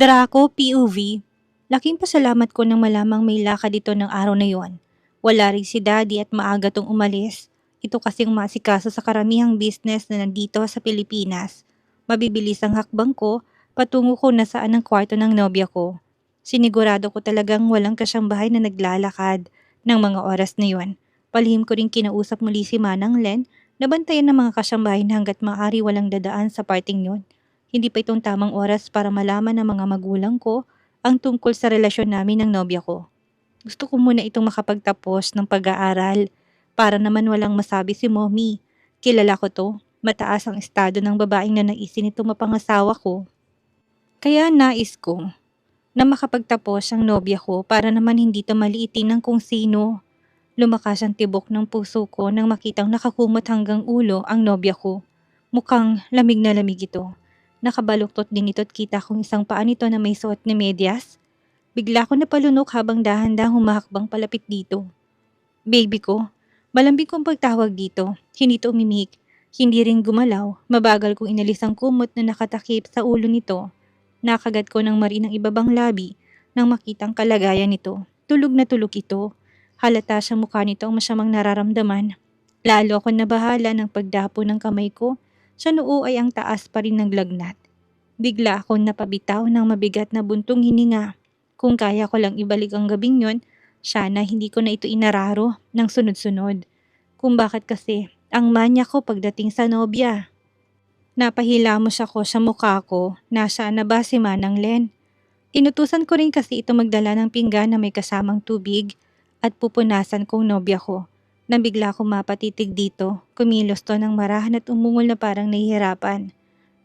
Draco POV. Laking pasalamat ko nang malamang may lakad dito ng araw na yon. Wala rin si Daddy at maaga tong umalis. Ito kasing maasikaso sa karamihang business na nandito sa Pilipinas. Mabibilis ang hakbang ko, patungo ko na saan ang kwarto ng nobya ko. Sinigurado ko talagang walang kasambahay na naglalakad ng mga oras na yon. Palihim ko rin kinausap muli si Manang Len na bantayan ng mga kasambahay na hanggat maaari walang dadaan sa parting yon. Hindi pa itong tamang oras para malaman ng mga magulang ko ang tungkol sa relasyon namin ng nobya ko. Gusto ko muna itong makapagtapos ng pag-aaral para naman walang masabi si mommy. Kilala ko to, mataas ang estado ng babaeng na naisin itong mapangasawa ko. Kaya nais ko na makapagtapos ang nobya ko para naman hindi to maliitin ng kung sino. Lumakas ang tibok ng puso ko nang makitang nakakumot hanggang ulo ang nobya ko. Mukhang lamig na lamig ito. Nakabaluktot din ito at kita kong isang paa nito na may suot na medyas. Bigla ko napalunok habang dahan-dahang humahakbang palapit dito. Baby ko, malambing kong pagtawag dito. Hindi ito umimik. Hindi rin gumalaw. Mabagal kong inalis ang kumot na nakatakip sa ulo nito. Nakagat ko ng marin ang ibabang labi nang makitang kalagayan nito. Tulog na tulog ito. Halata sa mukha nito ang masamang nararamdaman. Lalo ako nabahala ng pagdapo ng kamay ko. Sa noo ay ang taas pa rin ng lagnat. Bigla akong napabitaw ng mabigat na buntong hininga. Kung kaya ko lang ibalik ang gabing yon, sana hindi ko na ito inararo ng sunod-sunod. Kung bakit kasi ang manya ko pagdating sa nobya. Napahilamos ako sa mukha ko, nasaan na ba si Manang Len? Inutusan ko rin kasi ito magdala ng pinggan na may kasamang tubig at pupunasan kong nobya ko. Nang bigla akong mapatitig dito, kumilos to ng marahan at umungol na parang nahihirapan.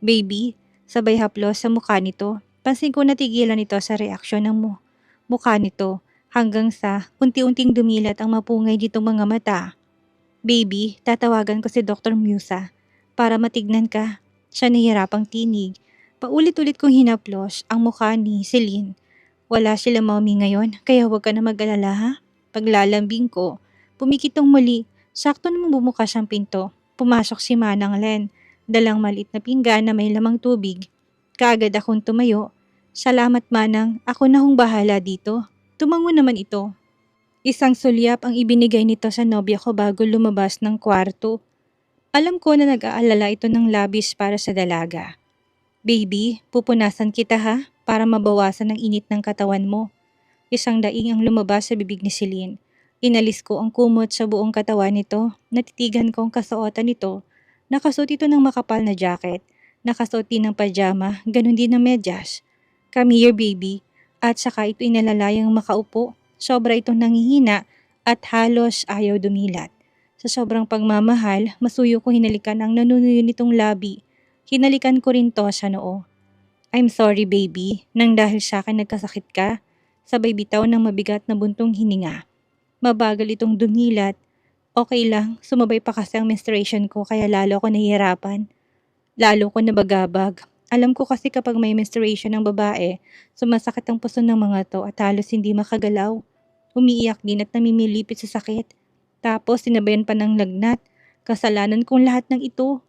Baby, sabay haplos sa mukha nito. Pansin ko natigilan ito sa reaksyon ng mukha nito hanggang sa unti-unting dumilat ang mapungay ditong mga mata. Baby, tatawagan ko si Dr. Musa para matignan ka. Siya nahihirapang tinig. Paulit-ulit kong hinaplos ang mukha ni Celine. Wala sila mommy ngayon, kaya huwag ka na mag-alala ha. Paglalambing ko, pumikitong muli, sakto namang bumukas ang pinto. Pumasok si Manang Len, dalang maliit na pinggan na may lamang tubig. Kaagad akong tumayo. Salamat Manang, ako na hong bahala dito. Tumango naman ito. Isang sulyap ang ibinigay nito sa nobya ko bago lumabas ng kwarto. Alam ko na nag-aalala ito ng labis para sa dalaga. Baby, pupunasan kita ha, para mabawasan ang init ng katawan mo. Isang daing ang lumabas sa bibig ni Celine. Inalis ko ang kumot sa buong katawan nito. Natitigan ko ang kasuotan nito. Nakasuot ito ng makapal na jacket. Nakasuot din ng pajama, ganun din ng medyas. Come here baby. At saka ito inalalayang makaupo. Sobra itong nangihina at halos ayaw dumilat. Sa sobrang pagmamahal, masuyo ko hinalikan ang nanunuyo nitong labi. Hinalikan ko rin to sa noo. I'm sorry baby, nang dahil sa akin nagkasakit ka. Sabay bitaw ng mabigat na buntong hininga. Mabagal itong dumilat. Okay lang, sumabay pa kasi ang menstruation ko kaya lalo ako nahihirapan. Lalo ko nabagabag. Alam ko kasi kapag may menstruation ng babae, sumasakit ang puso ng mga to at halos hindi makagalaw. Umiiyak din at namimilipit sa sakit. Tapos sinabayan pa ng lagnat. Kasalanan kong lahat ng ito.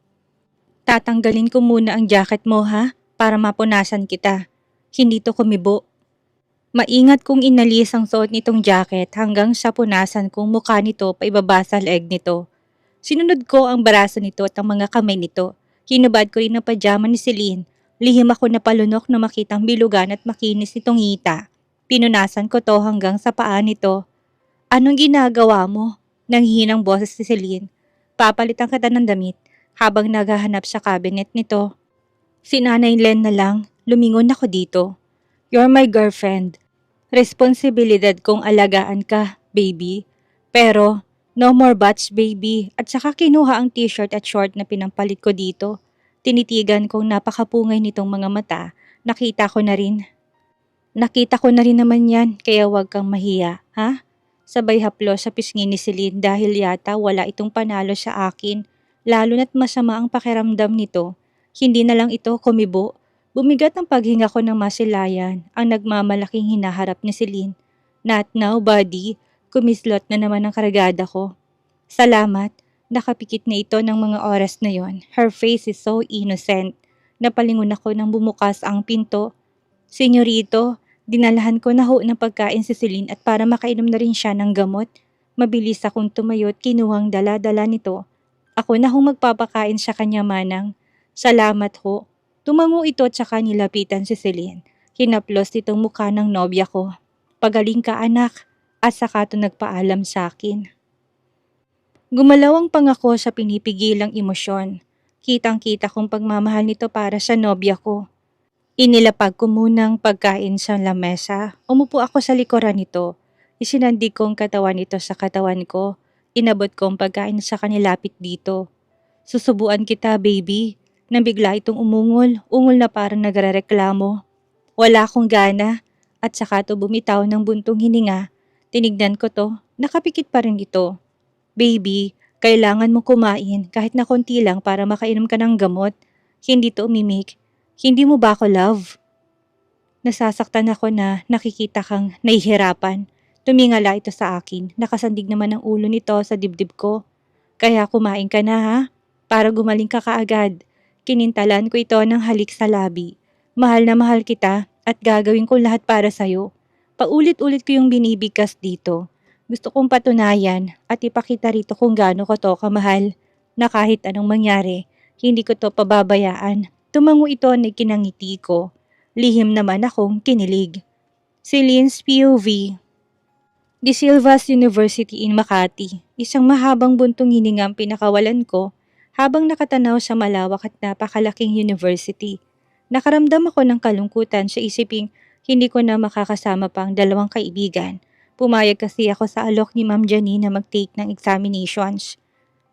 Tatanggalin ko muna ang jacket mo ha, para mapunasan kita. Hindi to kumibo. Maingat kong inalis ang suot nitong jacket hanggang sa punasan kong mukha nito paibaba sa leeg nito. Sinunod ko ang baraso nito at ang mga kamay nito. Hinubad ko rin ang pajama ni Celine. Lihim ako napalunok na makitang bilugan at makinis nitong hita. Pinunasan ko to hanggang sa paa nito. Anong ginagawa mo? Nanghihinang boses ni Celine. Papalitan kita ng damit habang naghahanap sa cabinet nito. Si Nanay Len na lang, lumingon ako dito. You're my girlfriend. Responsibilidad kong alagaan ka, baby. Pero, no more buts, baby. At saka kinuha ang t-shirt at short na pinampalit ko dito. Tinitigan kong napakapungay nitong mga mata. Nakita ko na rin naman yan, kaya huwag kang mahiya, ha? Sabay haplos sa pisngi ni Celine dahil yata wala itong panalo sa akin. Lalo na't masama ang pakiramdam nito. Hindi na lang ito kumibo. Bumigat ang paghinga ko ng masilayan ang nagmamalaking hinaharap ni Celine. Not now, buddy. Kumislot na naman ang karagada ko. Salamat. Nakapikit na ito ng mga oras na yon. Her face is so innocent. Napalingon ako nang bumukas ang pinto. Senyorito, dinalahan ko na ho ng pagkain si Celine at para makainom na rin siya ng gamot. Mabilis akong tumayo at kinuhang dala-dala nito. Ako na hong magpapakain sa kanya manang. Salamat ho. Tumango ito at saka nilapitan si Celine. Hinaplos itong mukha ng nobya ko. Pagaling ka anak. At saka ito nagpaalam sa akin. Gumalaw ang pangako sa pinipigilang emosyon. Kitang-kita kong pagmamahal nito para sa nobya ko. Inilapag ko munang pagkain sa lamesa. Umupo ako sa likuran nito. Isinandig ko ang katawan nito sa katawan ko. Inabot ko ang pagkain sa kanilapit dito. Susubuan kita, baby. Nang bigla itong ungol na parang nagrereklamo. Wala akong gana. At saka to bumitaw ng buntong hininga. Tinignan ko to, nakapikit pa rin ito. Baby, kailangan mo kumain kahit na konti lang para makainom ka ng gamot. Hindi to umimik. Hindi mo ba ako love? Nasasaktan ako na nakikita kang nahihirapan. Tumingala ito sa akin. Nakasandig naman ang ulo nito sa dibdib ko. Kaya kumain ka na ha? Para gumaling ka kaagad. Kinintalan ko ito ng halik sa labi. Mahal na mahal kita at gagawin ko lahat para sa'yo. Paulit-ulit ko yung binibigkas dito. Gusto kong patunayan at ipakita rito kung gaano ko to kamahal na kahit anong mangyari, hindi ko to pababayaan. Tumango ito na kinangiti ko. Lihim naman akong kinilig. Celine's POV. De Silvas University in Makati. Isang mahabang buntong hininga ang pinakawalan ko habang nakatanaw sa malawak at napakalaking university. Nakaramdam ako ng kalungkutan sa isiping hindi ko na makakasama pang dalawang kaibigan. Pumayag kasi ako sa alok ni Ma'am Janine na mag-take ng examinations.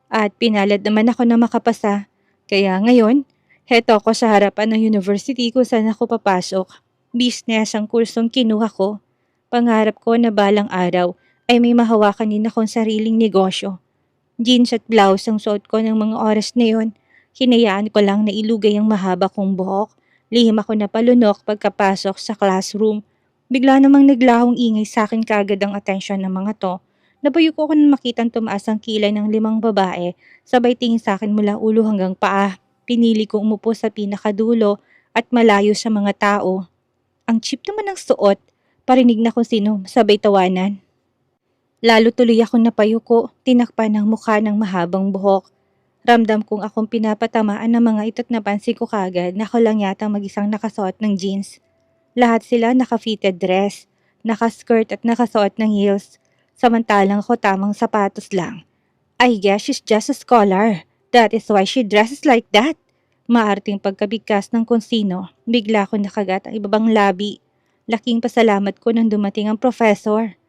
At pinalad naman ako na makapasa. Kaya ngayon, heto ako sa harapan ng university kung saan ako papasok. Business ang kursong kinuha ko. Pangarap ko na balang araw ay may mahawakan din akong sariling negosyo. Jeans at blouse ang suot ko ng mga oras na yon. Hinayaan ko lang na ilugay ang mahaba kong buhok. Lihim ako na palunok pagkapasok sa classroom. Bigla namang naglahong ingay sa akin kagad ang atensyon ng mga to. Nabayuko ko na makitang tumaas ang kilay ng 5 babae, sabay tingin sa akin mula ulo hanggang paa. Pinili kong umupo sa pinakadulo at malayo sa mga tao. Ang cheap naman ng suot. Parinig na kung sino, sabay tawanan. Lalo tuloy akong napayuko, tinakpan ng mukha ng mahabang buhok. Ramdam kong akong pinapatamaan ng mga ito't napansin ko kagad na ako lang yata mag-isang nakasuot ng jeans. Lahat sila naka-fitted dress, naka-skirt at nakasuot ng heels. Samantalang ako tamang sapatos lang. I guess she's just a scholar. That is why she dresses like that. Maarting pagkabigkas ng konsino, bigla ko nakagat ang ibabang labi. Laking pasalamat ko nang dumating ang professor.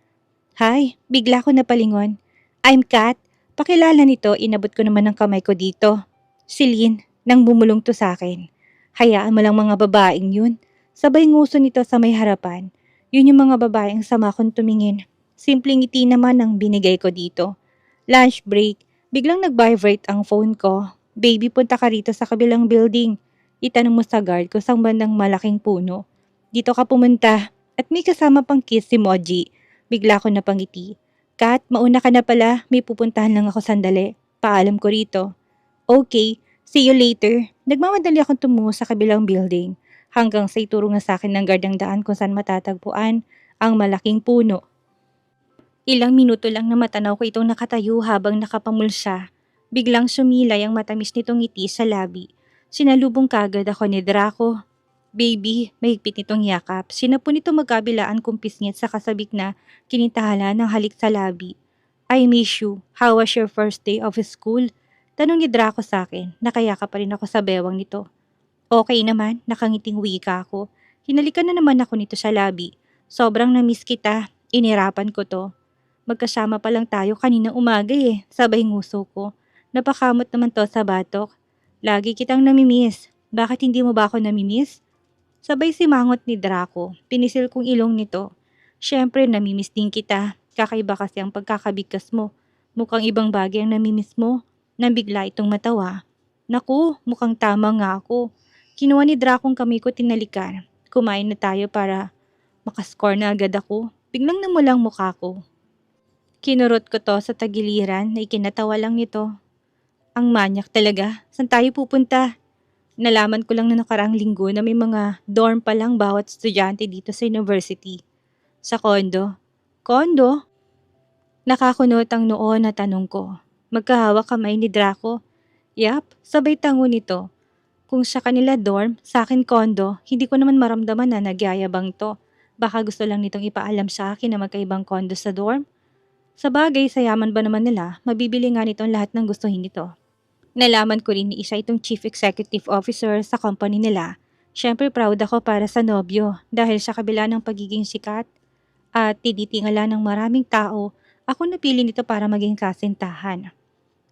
Hi, bigla ko napalingon. I'm Kat. Pakilala nito, inabot ko naman ang kamay ko dito. Celine, nang bumulong to sa akin. Hayaan mo lang mga babaeng yun. Sabay nguso nito sa may harapan. Yun yung mga babaeng sama kong tumingin. Simpleng ngiti naman ang binigay ko dito. Lunch break, biglang nag-vibrate ang phone ko. Baby, punta ka rito sa kabilang building. Itanong mo sa guard kung saan bandang malaking puno. Dito ka pumunta. At may kasama pang kiss si Moji. Bigla ko napangiti. Kat, mauna ka na pala. May pupuntahan lang ako sandali. Paalam ko rito. Okay, see you later. Nagmamadali akong tumungo sa kabilang building. Hanggang sa ituro nga sa akin ng guard ang daan kung saan matatagpuan ang malaking puno. Ilang minuto lang na matanaw ko itong nakatayo habang nakapamulsa. Biglang sumilay ang matamis nitong ngiti sa labi. Sinalubong kagad ako ni Draco. Baby, mahigpit nitong yakap. Sinapo nito magkabilaan kong pisngit sa kasabik na kinintahala ng halik sa labi. I miss you. How was your first day of school? Tanong ni Draco sa akin. Nakayakap pa rin ako sa bewang nito. Okay naman, nakangiting wika ako. Hinalikan na naman ako nito sa labi. Sobrang na-miss kita. Inirapan ko to. Magkasama pa lang tayo kaninang umaga sabay nguso ko. Napakamot naman to sa batok. Lagi kitang namimiss. Bakit hindi mo ba ako namimiss? Sabay simangot ni Draco. Pinisil kong ilong nito. Siyempre namimiss din kita. Kakaiba kasi ang pagkakabigkas mo. Mukhang ibang bagay ang namimiss mo. Nang bigla itong matawa. Naku, mukhang tama nga ako. Kinuha ni Draco ang kamay ko tinalikan. Kumain na tayo para makascore na agad ako. Biglang namulang mukha ko. Kinurot ko to sa tagiliran na ikinatawa lang nito. Ang manyak talaga. Saan tayo pupunta? Nalaman ko lang na nakaraang linggo na may mga dorm pa lang bawat estudyante dito sa university. Sa kondo. Kondo? Nakakunot ang noo na tanong ko. Magkahawak kamay ni Draco. Yap, sabay tango nito. Kung sa kanila dorm, sa akin kondo, hindi ko naman maramdaman na nagyayabang to. Baka gusto lang nitong ipaalam sa akin na magkaibang kondo sa dorm. Sa bagay, sa yaman ba naman nila, mabibili nga nito ang lahat ng gustuhin nito. Nalaman ko rin ni isa itong chief executive officer sa company nila. Siyempre proud ako para sa nobyo dahil sa kabila ng pagiging sikat at tinitingala ng maraming tao, ako napili nito para maging kasintahan.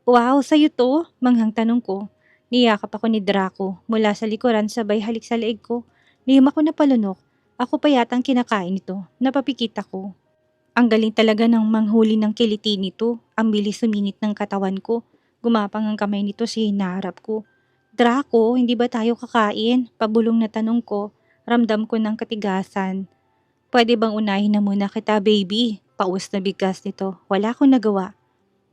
Wow, sa'yo to? Manghang tanong ko. Niyakap ako ni Draco mula sa likuran sabay halik sa leeg ko. Niyam ako napalunok. Ako pa yatang kinakain ito. Napapikit ako. Ang galing talaga ng manghuli ng kiliti nito. Ang bilis suminit ng katawan ko. Gumapang ang kamay nito sa hinaharap ko. Draco, hindi ba tayo kakain? Pabulong na tanong ko. Ramdam ko ng katigasan. Pwede bang unahin na muna kita, baby? Paus na bigkas nito. Wala akong nagawa.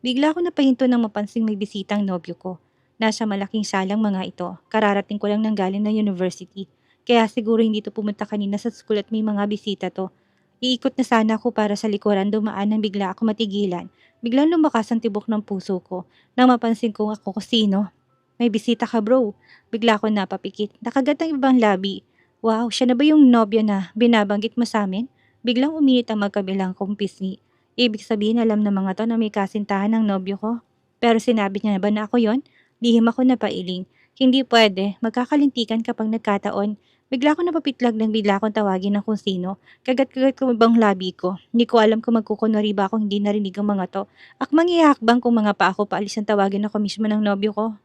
Bigla ako napahinto nang mapansing may bisitang nobyo ko. Nasa malaking salang mga ito. Kararating ko lang ng galing ng university. Kaya siguro hindi to pumunta kanina sa school at may mga bisita to. Iikot na sana ako para sa likuran dumaan nang bigla ako matigilan. Biglang lumakas ang tibok ng puso ko nang mapansin kong ako sino. May bisita ka bro. Bigla ako napapikit. Nakagat ang ibang labi. Wow, siya na ba yung nobya na binabanggit mo sa amin? Biglang uminit ang magkabilang kong pisngi. Ibig sabihin alam ng mga to na may kasintahan ng nobyo ko. Pero sinabi niya na ba na ako yon? Lihim ako na pailing. Hindi pwede, magkakalintikan kapag nagkataon. Bigla ako napapitlag nang bigla akong tawagin ng kung sino. Kagat-kagat ko ibang labi ko. Hindi ko alam kung magkukunwari ba akong hindi narinig ang mga to. Akmang ihahakbang kung mga pa ako paalis ang tawagin ako mismo ng nobyo ko.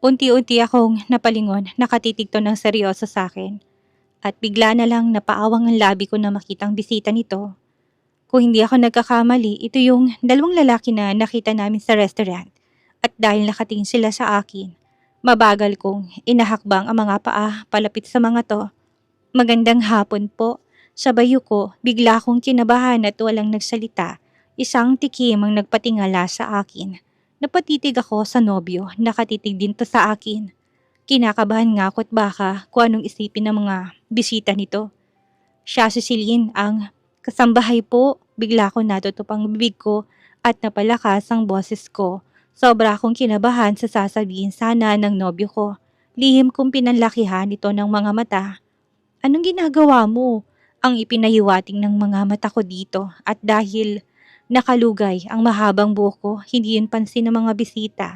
Unti-unti akong napalingon, nakatitig to ng seryoso sa akin. At bigla na lang napaawang ang labi ko na makitang bisita nito. Kung hindi ako nagkakamali, ito yung dalawang lalaki na nakita namin sa restaurant. At dahil nakatingin sila sa akin, mabagal kong inahakbang ang mga paa palapit sa mga to. Magandang hapon po. Sa bayo ko, bigla akong kinabahan at walang nagsalita. Isang tikim ang nagpatingala sa akin. Napatitig ako sa nobyo, nakatitig din to sa akin. Kinakabahan nga ako at baka kung anong isipin ng mga bisita nito. Siya si Celine, ang kasambahay po. Bigla ko natutupang bibig ko at napalakas ang boses ko. Sobra akong kinabahan sa sasabihin sana ng nobyo ko. Lihim kong pinanlakihan ito ng mga mata. Anong ginagawa mo? Ang ipinahiwating ng mga mata ko dito at dahil nakalugay ang mahabang buhok ko, hindi yun pansin ng mga bisita.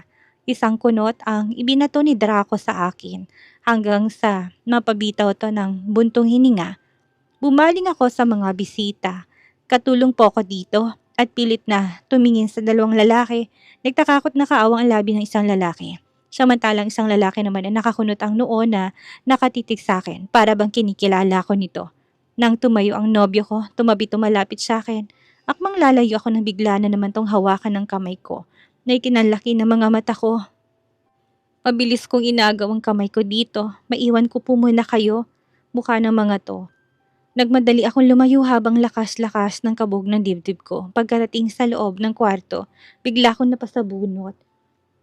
Isang kunot ang ibinato ni Draco sa akin hanggang sa mapabitaw to ng buntong hininga. Bumaling ako sa mga bisita. Katulong po ako dito at pilit na tumingin sa dalawang lalaki. Nagtakakot na kaawang ang labi ng isang lalaki. Samantalang isang lalaki naman na nakakunot ang noo na nakatitig sa akin para bang kinikilala ko nito. Nang tumayo ang nobyo ko, tumalapit sa akin. Akmang lalayo ako nang bigla na naman tong hawakan ng kamay ko na ikinalaki ng mga mata ko. Mabilis kong inagaw ang kamay ko dito. Maiwan ko po muna kayo. Mukha ng mga to. Nagmadali akong lumayo habang lakas-lakas ng kabog ng dibdib ko. Pagkarating sa loob ng kwarto, bigla akong napasabunot.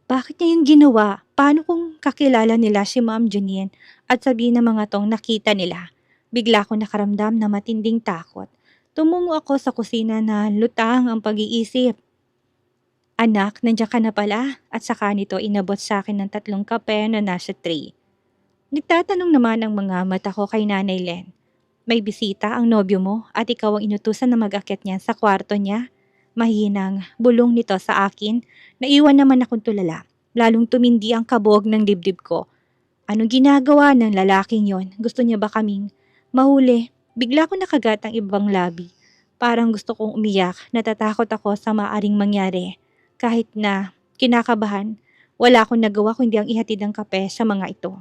Bakit niya yung ginawa? Paano kung kakilala nila si Ma'am Janine at sabihin ng mga tong nakita nila? Bigla akong nakaramdam na matinding takot. Tumungo ako sa kusina na lutang ang pag-iisip. Anak, nandiyan ka na pala at saka nito inabot sa akin ng 3 kape na nasa tray. Nagtatanong naman ang mga mata ko kay Nanay Len. May bisita ang nobyo mo at ikaw ang inutusan na mag-akyat niya sa kwarto niya. Mahinang bulong nito sa akin, naiwan naman akong tulala. Lalong tumindi ang kabog ng dibdib ko. Anong ginagawa ng lalaking yon? Gusto niya ba kaming mahuli? Bigla ko nakagat ang ibang labi. Parang gusto kong umiyak, natatakot ako sa maaring mangyari. Kahit na kinakabahan, wala akong nagawa kundi ang ihatid ang kape sa mga ito.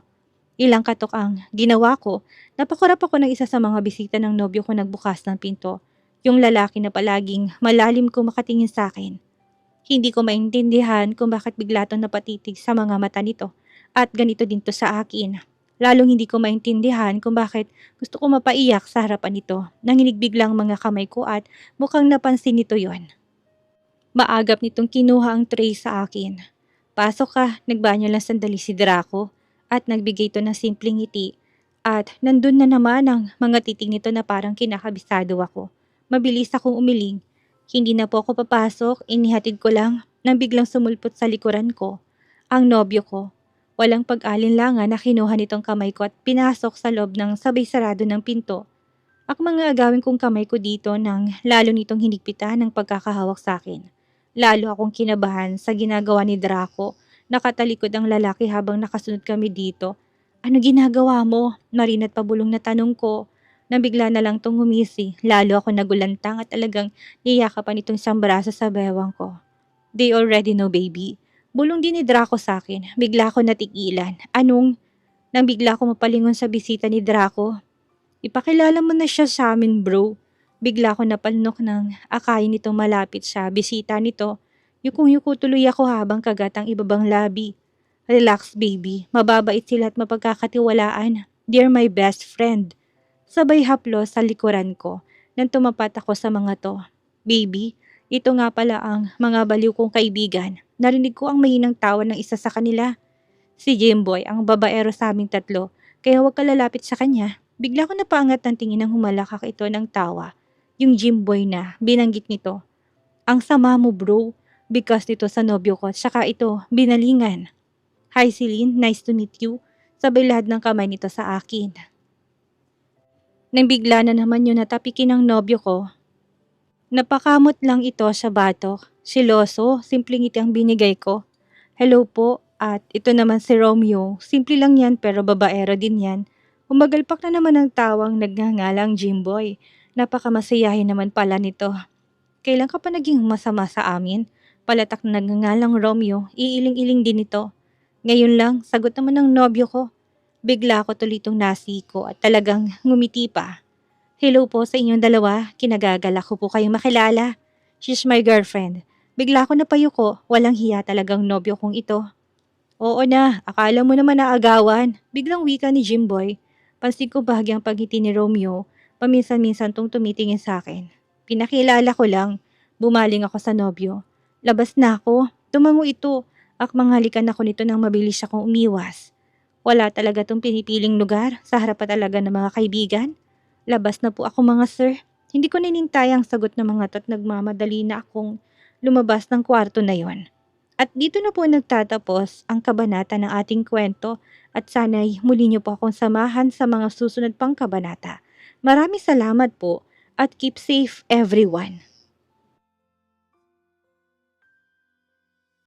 Ilang katok ang ginawa ko, napakurap ako ng isa sa mga bisita ng nobyo ko nagbukas ng pinto. Yung lalaki na palaging malalim ko makatingin sa akin. Hindi ko maintindihan kung bakit bigla itong napatitig sa mga mata nito at ganito din to sa akin. Lalong hindi ko maintindihan kung bakit gusto ko mapaiyak sa harapan nito. Nanginig biglang mga kamay ko at mukhang napansin nito yon. Maagap nitong kinuha ang tray sa akin. Pasok ka, nagbanyo lang sandali si Draco. at nagbigay ito ng simpleng ngiti. At nandun na naman ang mga titig nito na parang kinakabisado ako. Mabilis akong umiling. Hindi na po ako papasok, inihatid ko lang nang biglang sumulpot sa likuran ko ang nobyo ko. Walang pag-alinlangan na kinuha nitong kamay ko at pinasok sa loob ng sabay sarado ng pinto. Mga agawin kong kamay ko dito nang lalo nitong hinigpitan ng pagkakahawak sa akin. Lalo akong kinabahan sa ginagawa ni Draco. Nakatalikod ang lalaki habang nakasunod kami dito. Ano ginagawa mo? Marinat pabulong na tanong ko. Nabigla na lang tong humisi. Lalo ako nagulantang at talagang niyakapan itong isang braso sa bewang ko. They already know, baby. Bulong din ni Draco sa akin. Bigla ako natigilan. Anong? Nang bigla ako mapalingon sa bisita ni Draco. Ipakilala mo na siya sa amin, bro. Bigla ko napalunok nang akayin nitong malapit sa bisita nito. Yukong-yuko tuloy ako habang kagat ang ibabang labi. Relax, baby. Mababait sila at mapagkakatiwalaan. They're my best friend. Sabay haplos sa likuran ko nang tumapat ako sa mga to. Baby, ito nga pala ang mga baliw kong kaibigan. Narinig ko ang mahinang tawa ng isa sa kanila. Si Jimboy, ang babaero sa aming tatlo, kaya huwag ka lalapit sa kanya. Bigla ko napaangat ng tingin ng humalakak ito ng tawa. Yung Jimboy na, binanggit nito. Ang sama mo, bro. Bigkas nito sa nobyo ko, saka ito, binalingan. Hi Celine, nice to meet you. Sabay lahat ng kamay nito sa akin. Nang bigla na naman yun natapikin ng nobyo ko, napakamot lang ito sa batok. Siloso, simpleng ngiti ang binigay ko. Hello po, at ito naman si Romeo. Simple lang yan pero babaero din yan. Umagalpak na naman ang tawang nagngangalang Jimboy. Napakamasayahin naman pala nito. Kailan ka pa naging masama sa amin? Palatak na nagngangalang Romeo, iiling-iling din ito. Ngayon lang, sagot naman ng nobyo ko. Bigla ako tulitong nasiko at talagang ngumiti pa. Hello po sa inyong dalawa, kinagagalak ko po kayong makilala. She's my girlfriend. Bigla ako napayuko, walang hiya talagang nobyo kong ito. Oo na, akala mo naman naagawan. Biglang wika ni Jimboy. Pansin ko bahagyang paghiti ni Romeo, paminsan-minsan tong tumitingin sa akin. Pinakilala ko lang, bumaling ako sa nobyo. Labas na ako, tumango ito. Manghalikan ako nito nang mabilis akong umiwas. Wala talaga tong pinipiling lugar, sa harap pa talaga ng mga kaibigan. Labas na po ako mga sir. Hindi ko ninintay ang sagot ng mga to't nagmamadali na akong lumabas ng kwarto na yon. At dito na po nagtatapos ang kabanata ng ating kwento at sana'y muli niyo po akong samahan sa mga susunod pang kabanata. Maraming salamat po at keep safe everyone.